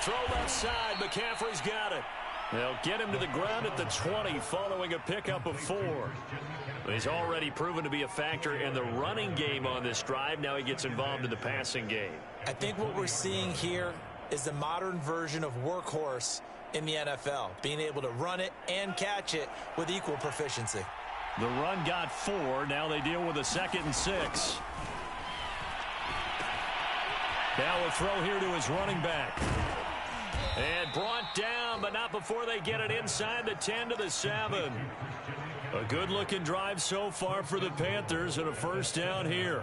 Throw left side, McCaffrey's got it. They'll get him to the ground at the 20 following a pickup of 4. He's already proven to be a factor in the running game on this drive. Now he gets involved in the passing game. I think what we're seeing here is the modern version of workhorse in the NFL, being able to run it and catch it with equal proficiency. The run got 4. Now they deal with a 2nd and 6. Now a throw here to his running back. And brought down, but not before they get it inside the 10 to the 7. A good-looking drive so far for the Panthers and a first down here.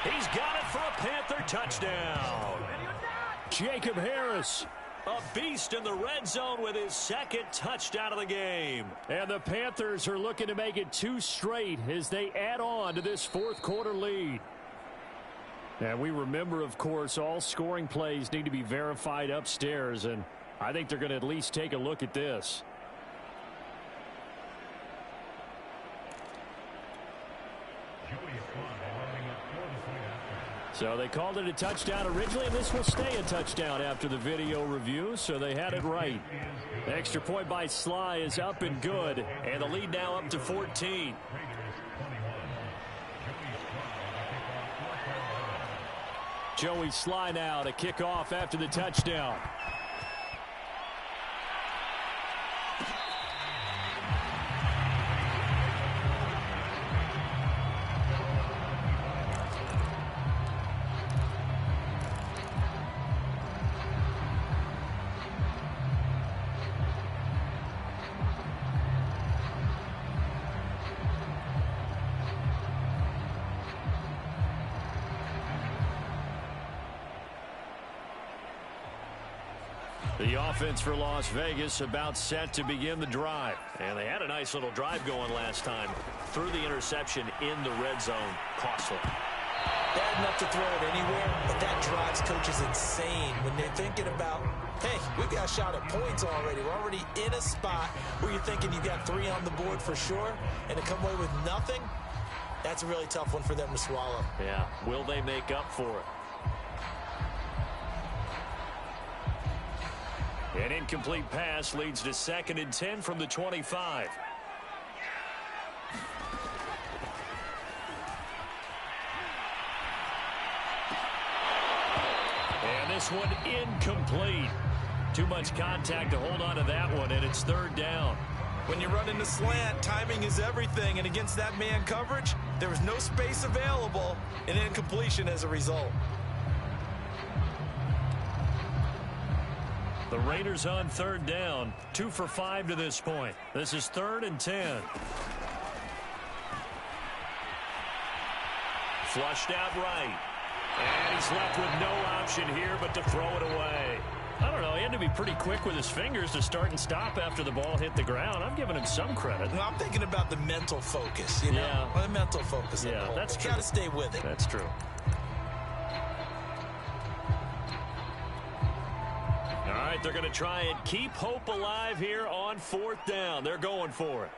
He's got it for a Panther touchdown. Jacob Harris, a beast in the red zone with his second touchdown of the game. And the Panthers are looking to make it 2 straight as they add on to this fourth quarter lead. And we remember, of course, all scoring plays need to be verified upstairs, and I think they're going to at least take a look at this. So they called it a touchdown originally, and this will stay a touchdown after the video review, so they had it right. The extra point by Sly is up and good, and the lead now up to 14. Joey Sly now to kick off after the touchdown. The offense for Las Vegas about set to begin the drive. And they had a nice little drive going last time. Threw the interception in the red zone. Costly. Bad enough to throw it anywhere, but that drives coaches insane when they're thinking about, hey, we've got a shot at points already. We're already in a spot where you're thinking you got 3 on the board for sure, and to come away with nothing, that's a really tough one for them to swallow. Yeah. Will they make up for it? An incomplete pass leads to 2nd and 10 from the 25. And this one incomplete. Too much contact to hold on to that one, and it's 3rd down. When you run into slant, timing is everything, and against that man coverage, there was no space available, and incompletion as a result. The Raiders on 3rd down, 2 for 5 to this point. This is 3rd and 10. Flushed out right. And he's left with no option here but to throw it away. I don't know. He had to be pretty quick with his fingers to start and stop after the ball hit the ground. I'm giving him some credit. Well, I'm thinking about the mental focus, you know? Yeah. Well, the mental focus. Yeah, that's true. You got to stay with it. That's true. All right, they're going to try and keep hope alive here on 4th down. They're going for it.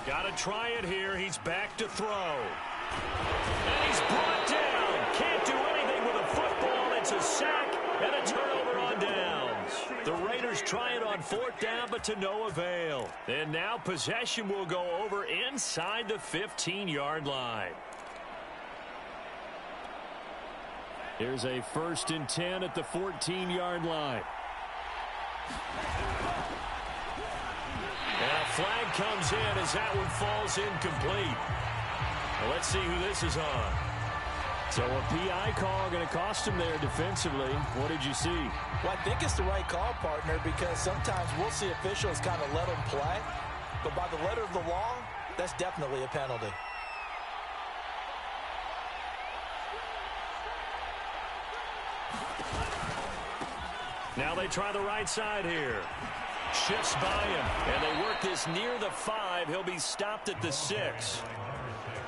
Got to try it here. He's back to throw. And he's brought down. Can't do anything with a football. It's a sack and a turnover on downs. The Raiders try it on 4th down, but to no avail. And now possession will go over inside the 15-yard line. Here's a 1st and 10 at the 14-yard line. And a flag comes in as that one falls incomplete. Well, let's see who this is on. So a PI call going to cost him there defensively. What did you see? Well, I think it's the right call, partner, because sometimes we'll see officials kind of let them play. But by the letter of the law, that's definitely a penalty. Now they try the right side here. Shifts by him. And they work this near the 5. He'll be stopped at the 6.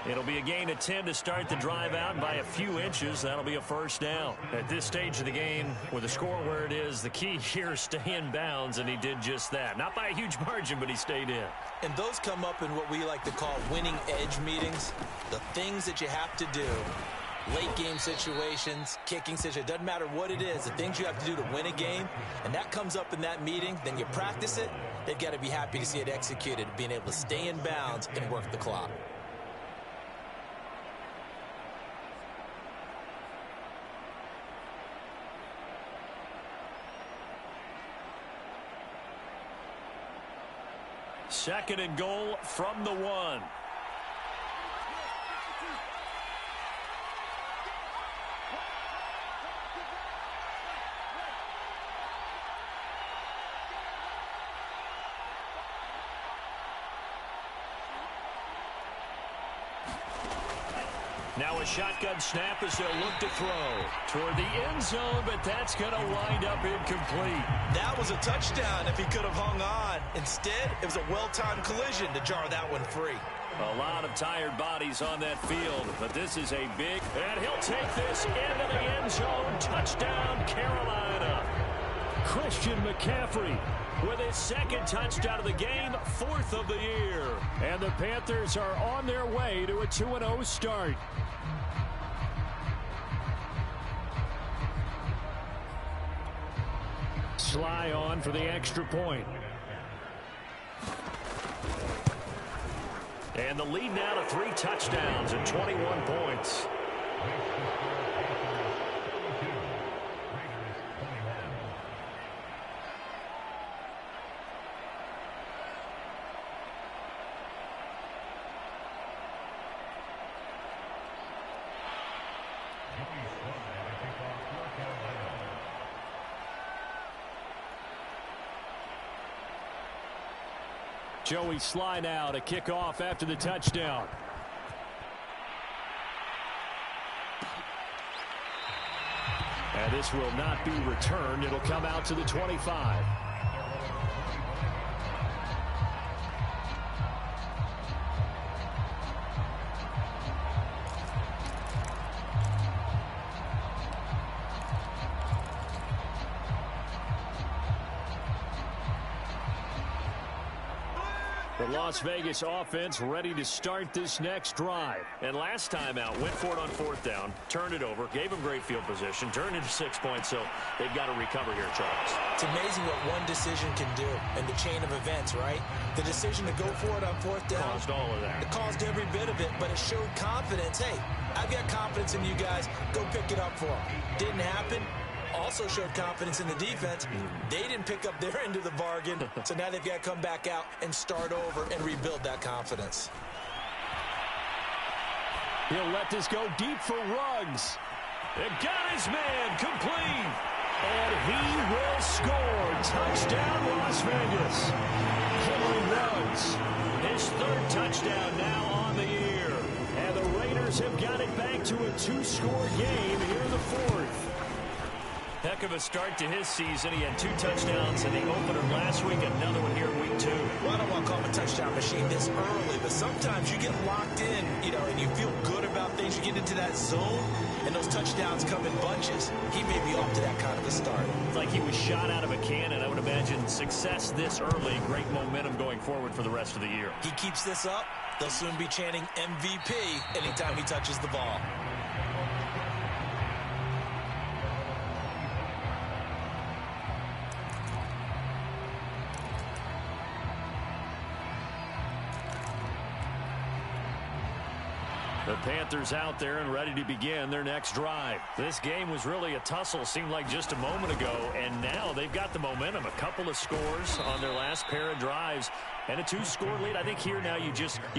It'll be a gain of 10 to start the drive out. By a few inches, that'll be a 1st down. At this stage of the game, with the score where it is, the key here is stay in bounds, and he did just that. Not by a huge margin, but he stayed in. And those come up in what we like to call winning edge meetings. The things that you have to do. Late game situations, kicking situations, doesn't matter what it is, the things you have to do to win a game, and that comes up in that meeting, then you practice it, they've got to be happy to see it executed, being able to stay in bounds and work the clock. Second and goal from the 1. Now a shotgun snap as they'll look to throw toward the end zone, but that's going to wind up incomplete. That was a touchdown if he could have hung on. Instead, it was a well-timed collision to jar that one free. A lot of tired bodies on that field, but this is a big, and he'll take this into the end zone. Touchdown, Carolina. Christian McCaffrey with his second touchdown of the game, 4th of the year. And the Panthers are on their way to a 2-0 start. Sly on for the extra point. And the lead now to 3 touchdowns and 21 points. Joey Sly now to kick off after the touchdown. And this will not be returned. It'll come out to the 25. The Las Vegas offense ready to start this next drive. And last time out, went for it on 4th down, turned it over, gave them great field position, turned into 6 points, so they've got to recover here, Charles. It's amazing what one decision can do in the chain of events, right? The decision to go for it on 4th down. Caused all of that. It caused every bit of it, but it showed confidence. Hey, I've got confidence in you guys. Go pick it up for them. Didn't happen. Also showed confidence in the defense. They didn't pick up their end of the bargain, so now they've got to come back out and start over and rebuild that confidence. He'll let this go deep for Ruggs. It got his man complete. And he will score. Touchdown, Las Vegas. Henry Ruggs. His 3rd touchdown now on the year. And the Raiders have got it back to a 2-score game here in the 4th. Heck of a start to his season. He had 2 touchdowns in the opener last week, another one here in week 2. Well, I don't want to call him a touchdown machine this early, but sometimes you get locked in, and you feel good about things. You get into that zone, and those touchdowns come in bunches. He may be off to that kind of a start. It's like he was shot out of a cannon. I would imagine success this early, great momentum going forward for the rest of the year. He keeps this up, they'll soon be chanting MVP anytime he touches the ball. The Panthers out there and ready to begin their next drive. This game was really a tussle, seemed like just a moment ago, and now they've got the momentum. A couple of scores on their last pair of drives and a 2-score lead. I think here now you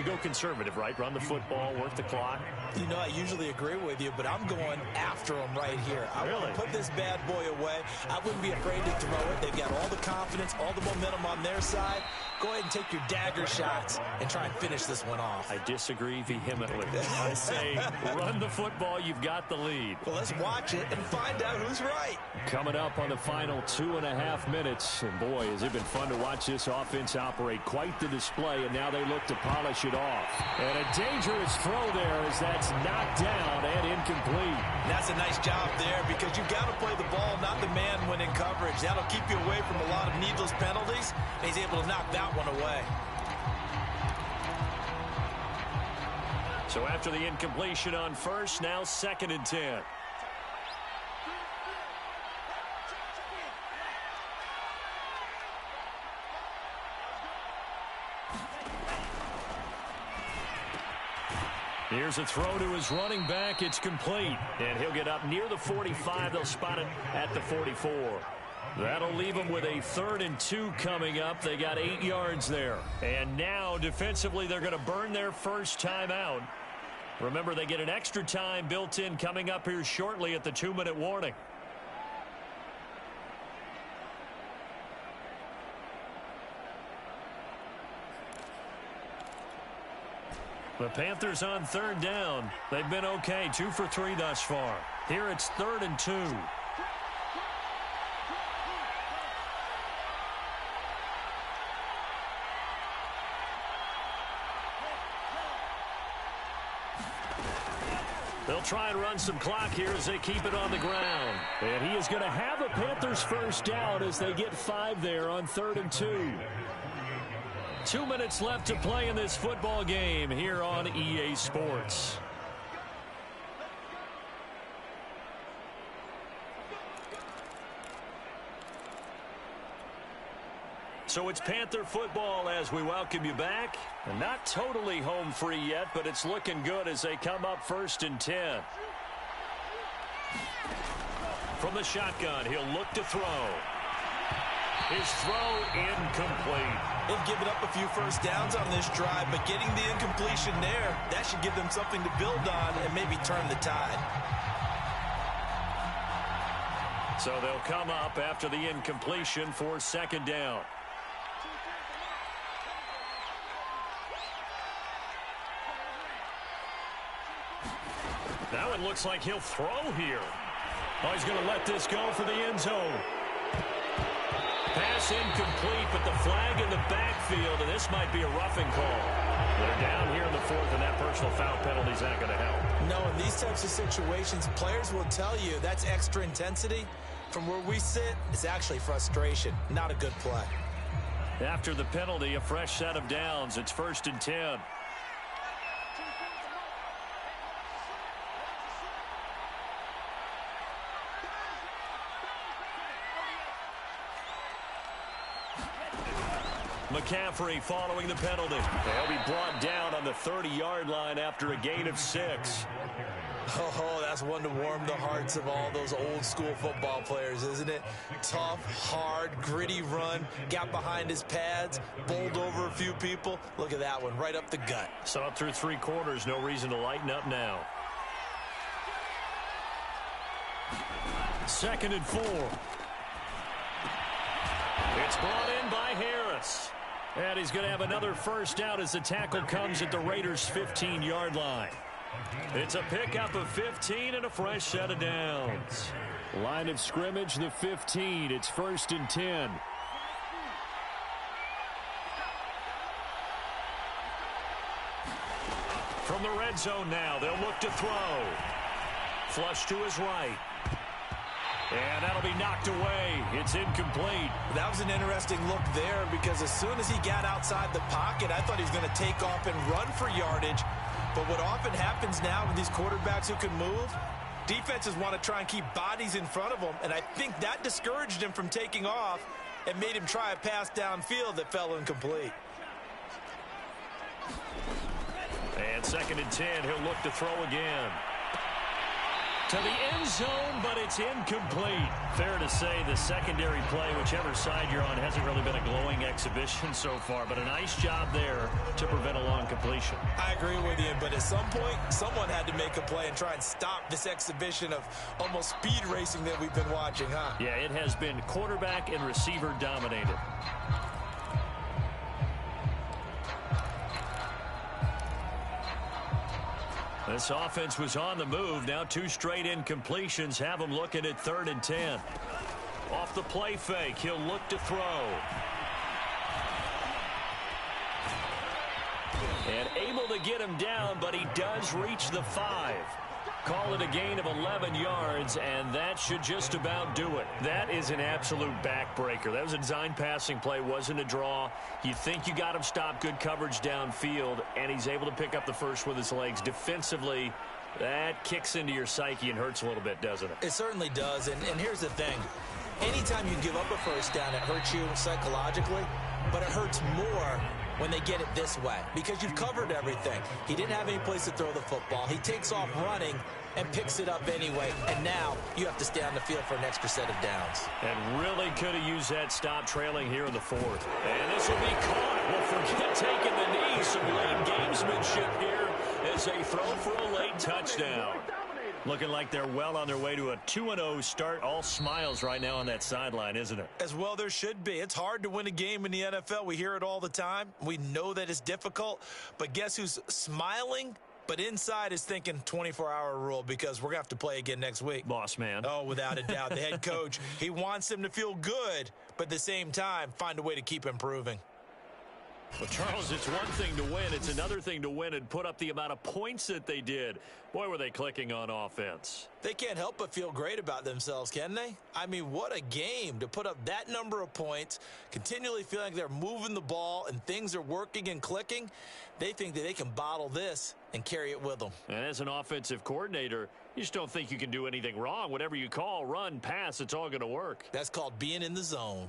go conservative, right? Run the football, work the clock. I usually agree with you, but I'm going after them right here. I want to put this bad boy away. I wouldn't be afraid to throw it. They've got all the confidence, all the momentum on their side. Go ahead and take your dagger shots and try and finish this one off. I disagree vehemently. I say run the football. You've got the lead. Well, let's watch it and find out who's right. Coming up on the final 2.5 minutes. And boy, has it been fun to watch this offense operate. Quite the display, and now they look to polish it off. And a dangerous throw there as that's knocked down and incomplete. That's a nice job there because you've got to play the ball, not the man when in coverage. That'll keep you away from a lot of needless penalties. And he's able to knock that one away. So after the incompletion on 1st, now 2nd and 10. Here's a throw to his running back. It's complete. And he'll get up near the 45. They'll spot it at the 44. That'll leave them with a 3rd and 2 coming up. They got 8 yards there. And now, defensively, they're going to burn their first time out. Remember, they get an extra time built in coming up here shortly at the 2-minute warning. The Panthers on third down. They've been okay, 2 for 3 thus far. Here it's 3rd and 2. They'll try and run some clock here as they keep it on the ground. And he is going to have a Panthers first down as they get 5 there on 3rd and 2. 2 minutes left to play in this football game here on EA Sports. So it's Panther football as we welcome you back. And not totally home free yet, but it's looking good as they come up 1st and 10. From the shotgun, he'll look to throw. His throw incomplete. They've given up a few first downs on this drive, but getting the incompletion there, that should give them something to build on and maybe turn the tide. So they'll come up after the incompletion for 2nd down. Now it looks like he'll throw here. Oh, he's going to let this go for the end zone. Pass incomplete, but the flag in the backfield, and this might be a roughing call. They're down here in the 4th, and that personal foul penalty is not going to help. No, in these types of situations, players will tell you that's extra intensity. From where we sit, it's actually frustration, not a good play. After the penalty, a fresh set of downs. It's 1st and 10. McCaffrey following the penalty. They'll be brought down on the 30-yard line after a gain of 6. Oh, that's one to warm the hearts of all those old-school football players, isn't it? Tough, hard, gritty run, got behind his pads, bowled over a few people. Look at that one, right up the gut. So up through 3 quarters, no reason to lighten up now. 2nd and 4. It's brought in by Harris. And he's going to have another first down as the tackle comes at the Raiders' 15-yard line. It's a pickup of 15 and a fresh set of downs. Line of scrimmage, the 15. It's 1st and 10. From the red zone now, they'll look to throw. Flush to his right. And that'll be knocked away. It's incomplete. That was an interesting look there because as soon as he got outside the pocket, I thought he was going to take off and run for yardage. But what often happens now with these quarterbacks who can move, defenses want to try and keep bodies in front of them, and I think that discouraged him from taking off and made him try a pass downfield that fell incomplete. And 2nd and 10, he'll look to throw again. To the end zone, but it's incomplete. Fair to say the secondary play, whichever side you're on, hasn't really been a glowing exhibition so far, but a nice job there to prevent a long completion. I agree with you, but at some point, someone had to make a play and try and stop this exhibition of almost speed racing that we've been watching, huh? Yeah, it has been quarterback and receiver dominated. This offense was on the move. Now 2 straight incompletions have them looking at 3rd and 10. Off the play fake, he'll look to throw. And able to get him down, but he does reach the 5. Call it a gain of 11 yards, and that should just about do it. That is an absolute backbreaker. That was a design passing play, wasn't a draw. You think you got him stopped, good coverage downfield, and he's able to pick up the first with his legs. Defensively, that kicks into your psyche and hurts a little bit, doesn't it? It certainly does, and here's the thing. Anytime you give up a first down, it hurts you psychologically, but it hurts more when they get it this way because you've covered everything. He didn't have any place to throw the football. He takes off running and picks it up anyway, and now you have to stay on the field for an extra set of downs. And really could have used that stop trailing here in the 4th. And this will be caught. Well, forget taking the knee. Some late gamesmanship here as they throw for a late touchdown. Looking like they're well on their way to a 2-0 start. All smiles right now on that sideline, isn't it? As well there should be. It's hard to win a game in the NFL. We hear it all the time. We know that it's difficult. But guess who's smiling? But inside is thinking 24-hour rule because we're going to have to play again next week. Boss man. Oh, without a doubt. The head coach, he wants them to feel good, but at the same time, find a way to keep improving. Well, Charles, it's one thing to win. It's another thing to win and put up the amount of points that they did. Boy, were they clicking on offense. They can't help but feel great about themselves, can they? I mean, what a game to put up that number of points, continually feeling like they're moving the ball and things are working and clicking. They think that they can bottle this and carry it with them. And as an offensive coordinator, you just don't think you can do anything wrong. Whatever you call, run, pass, it's all going to work. That's called being in the zone.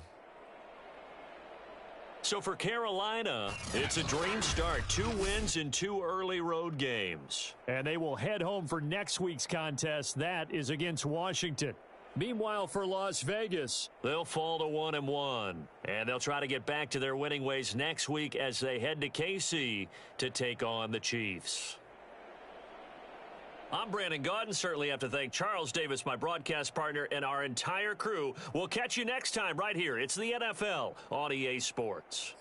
So for Carolina, it's a dream start. 2 wins in 2 early road games. And they will head home for next week's contest. That is against Washington. Meanwhile, for Las Vegas, they'll fall to 1-1. And they'll try to get back to their winning ways next week as they head to KC to take on the Chiefs. I'm Brandon Gaudin. Certainly have to thank Charles Davis, my broadcast partner, and our entire crew. We'll catch you next time right here. It's the NFL on EA Sports.